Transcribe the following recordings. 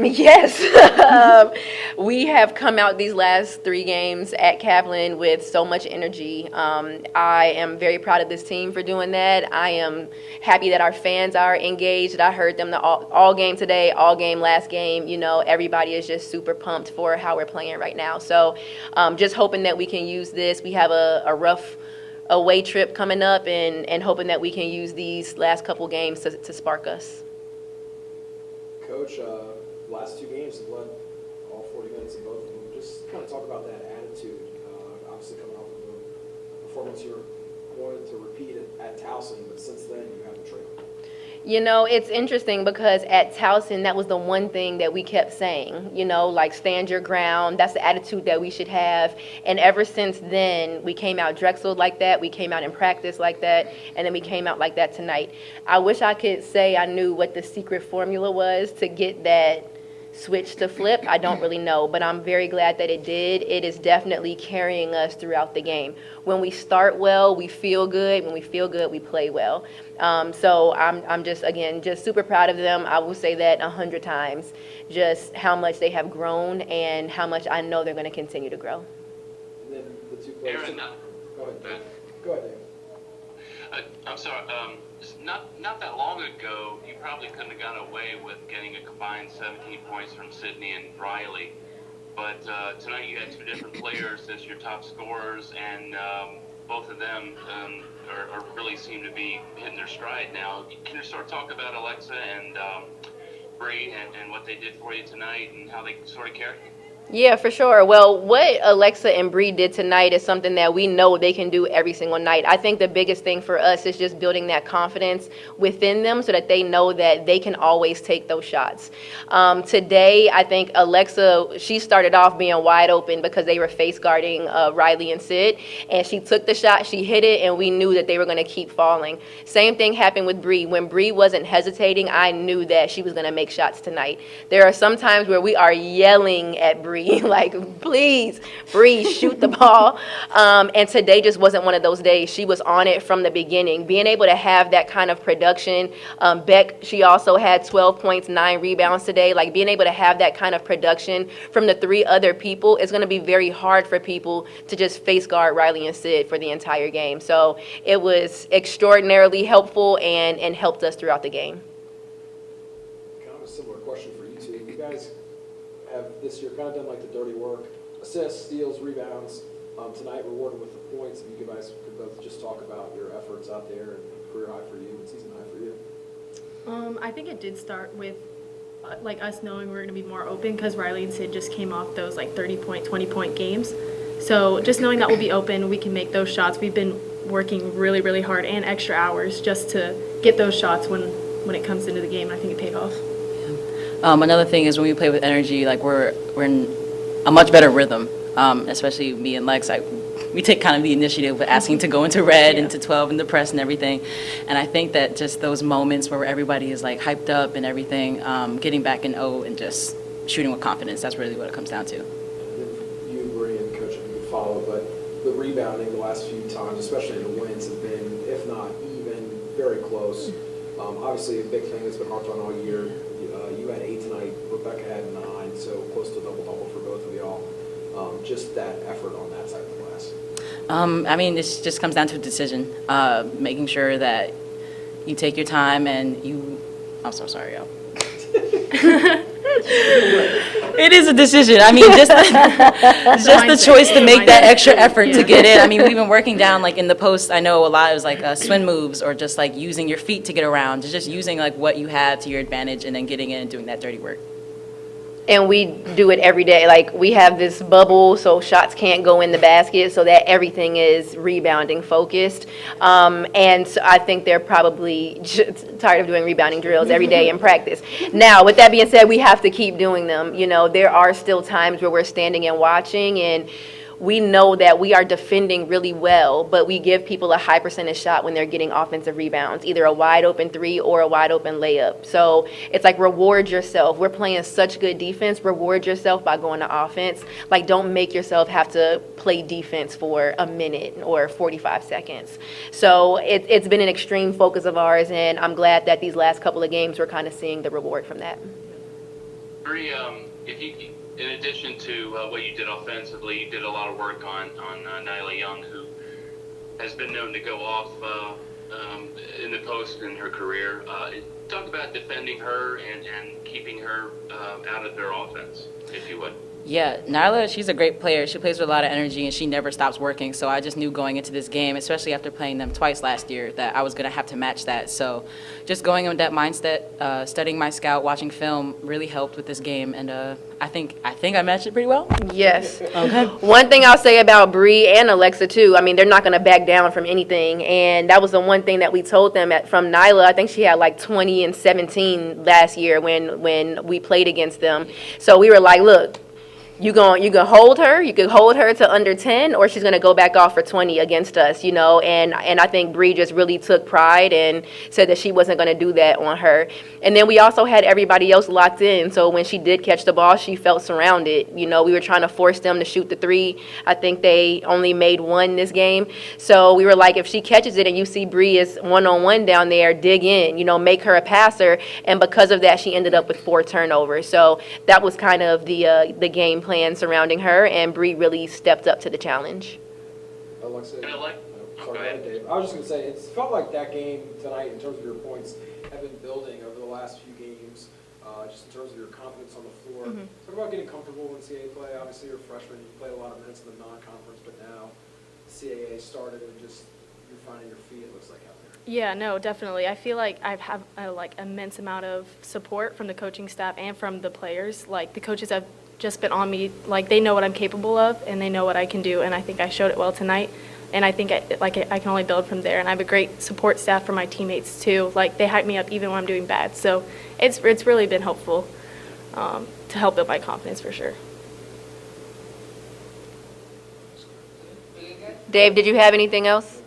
Yes. We have come out these last 3 games at Kaplan with so much energy. I am very proud of this team for doing that. I am happy that our fans are engaged. I heard them all game today, all game last game. Everybody is just super pumped for how we're playing right now. So just hoping that we can use this. We have a rough away trip coming up and hoping that we can use these last couple games to spark us. Coach, last 2 games have led all 40 minutes in both of them. Just kind of talk about that attitude. Obviously coming off of a performance you wanted to repeat at Towson, but since then you haven't trailed. It's interesting because at Towson, that was the one thing that we kept saying, like stand your ground. That's the attitude that we should have. And ever since then, we came out Drexel like that. We came out in practice like that. And then we came out like that tonight. I wish I could say I knew what the secret formula was to get that switch to flip. I don't really know, but I'm very glad that it did. It is definitely carrying us throughout the game. When we start well, we feel good. When we feel good, we play well. So I'm just super proud of them. I will say that 100 times, just how much they have grown and how much I know they're going to continue to grow. And then the 2 players. Erin, Go ahead, Dave. I'm sorry. Not that long ago, you probably couldn't have gotten away with getting a combined 17 points from Sydney and Riley. But tonight you had 2 different players as your top scorers, and both of them are really seem to be hitting their stride now. Can you sort of talk about Alexa and Bre and what they did for you tonight and how they sort of carried? Yeah, for sure. Well, what Alexa and Bre did tonight is something that we know they can do every single night. I think the biggest thing for us is just building that confidence within them so that they know that they can always take those shots. Today, I think Alexa, she started off being wide open because they were face guarding Riley and Sid, and she took the shot, she hit it, and we knew that they were going to keep falling. Same thing happened with Bre. When Bre wasn't hesitating, I knew that she was going to make shots tonight. There are some times where we are yelling at Bre, like, please, Bre, shoot the ball. And today just wasn't one of those days. She was on it from the beginning. Being able to have that kind of production. Beck, she also had 12 points, 9 rebounds today. Like, being able to have that kind of production from the 3 other people is going to be very hard for people to just face guard Riley and Sid for the entire game. So it was extraordinarily helpful and helped us throughout the game. Kind of a similar question for you two. You guys have this year kind of done like the dirty work, assists, steals, rebounds. Tonight rewarded with the points. If you guys could both just talk about your efforts out there and career high for you and season high for you. I think it did start with like us knowing we were going to be more open because Riley and Sid just came off those like 30-point, 20-point games. So just knowing that we'll be open, we can make those shots. We've been working really, really hard and extra hours just to get those shots when it comes into the game. I think it paid off. Another thing is when we play with energy, like we're in a much better rhythm, especially me and Lex. We take kind of the initiative of asking to go into red, into 12, and the press and everything. And I think that just those moments where everybody is like hyped up and everything, getting back in O and just shooting with confidence, that's really what it comes down to. And then you, Bre, and Coach, you follow, but the rebounding the last few times, especially in the wins, have been, if not even, very close. Obviously, a big thing that's been harped on all year. You had 8 tonight. Rebecca had 9, so close to double-double for both of y'all. Just that effort on that side of the glass. I mean, this just comes down to a decision, making sure that you take your time and you. I'm so sorry, y'all. It is a decision. I mean, just the choice to make that extra effort to get in. I mean, we've been working down like in the post. I know a lot of it was like swing moves or just like using your feet to get around, just using like what you have to your advantage and then getting in and doing that dirty work. And we do it every day. Like, we have this bubble so shots can't go in the basket, so that everything is rebounding focused. And so I think they're probably just tired of doing rebounding drills every day in practice. Now, with that being said, we have to keep doing them. There are still times where we're standing and watching, and we know that we are defending really well, but we give people a high percentage shot when they're getting offensive rebounds, either a wide open 3 or a wide open layup. So it's like, reward yourself. We're playing such good defense. Reward yourself by going to offense. Like, don't make yourself have to play defense for a minute or 45 seconds. So it's been an extreme focus of ours, and I'm glad that these last couple of games we're kind of seeing the reward from that. Bre, if you, in addition to what you did offensively, you did a lot of work on Nyla Young, who has been known to go off in the post in her career. Talk about defending her and keeping her out of their offense, if you would. Yeah, Nyla, she's a great player. She plays with a lot of energy, and she never stops working. So I just knew going into this game, especially after playing them twice last year, that I was going to have to match that. So just going with that mindset, studying my scout, watching film really helped with this game. And I think I matched it pretty well. Yes. Okay. One thing I'll say about Bre and Alexa too, I mean, they're not going to back down from anything, and that was the one thing that we told them from Nyla. I think she had like 20 and 17 last year when we played against them. So we were like, look, you can hold her. You can hold her to under 10, or she's going to go back off for 20 against us, And I think Bre just really took pride and said that she wasn't going to do that on her. And then we also had everybody else locked in. So when she did catch the ball, she felt surrounded. We were trying to force them to shoot the three. I think they only made one this game. So we were like, if she catches it and you see Bre is one-on-one down there, dig in, make her a passer. And because of that, she ended up with 4 turnovers. So that was kind of the game plan surrounding her, and Bre really stepped up to the challenge. Alexa, And sorry, go go ahead. ahead, Dave. I was just going to say, it's felt like that game tonight, in terms of your points, have been building over the last few games, just in terms of your confidence on the floor. Talk about getting comfortable in CAA play. Obviously, you're a freshman. You played a lot of minutes in the non-conference, but now CAA started and just you're finding your feet, it looks like, out there. Yeah, no, definitely. I feel like I've had immense amount of support from the coaching staff and from the players. Like, the coaches have just been on me. Like, they know what I'm capable of and they know what I can do, and I think I showed it well tonight. And I think I can only build from there. And I have a great support staff from my teammates too. Like, they hype me up even when I'm doing bad. So it's really been helpful to help build my confidence for sure. Dave, did you have anything else?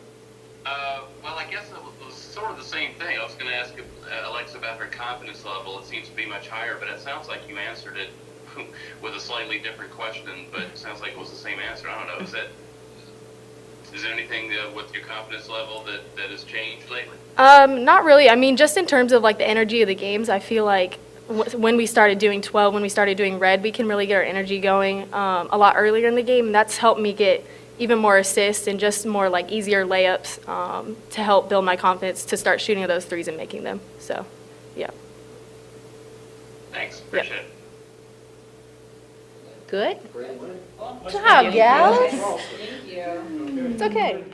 Well, I guess it was sort of the same thing. I was going to ask Alexa about her confidence level. It seems to be much higher, but it sounds like you answered it with a slightly different question, but it sounds like it was the same answer. I don't know. Is there anything with your confidence level that has changed lately? Not really. I mean, just in terms of like the energy of the games, I feel like when we started doing 12, when we started doing red, we can really get our energy going a lot earlier in the game. And that's helped me get even more assists and just more like easier layups to help build my confidence to start shooting those threes and making them. So, yeah. Thanks. Appreciate it. Good. Great win. Good job, gals. Charleston. It's okay.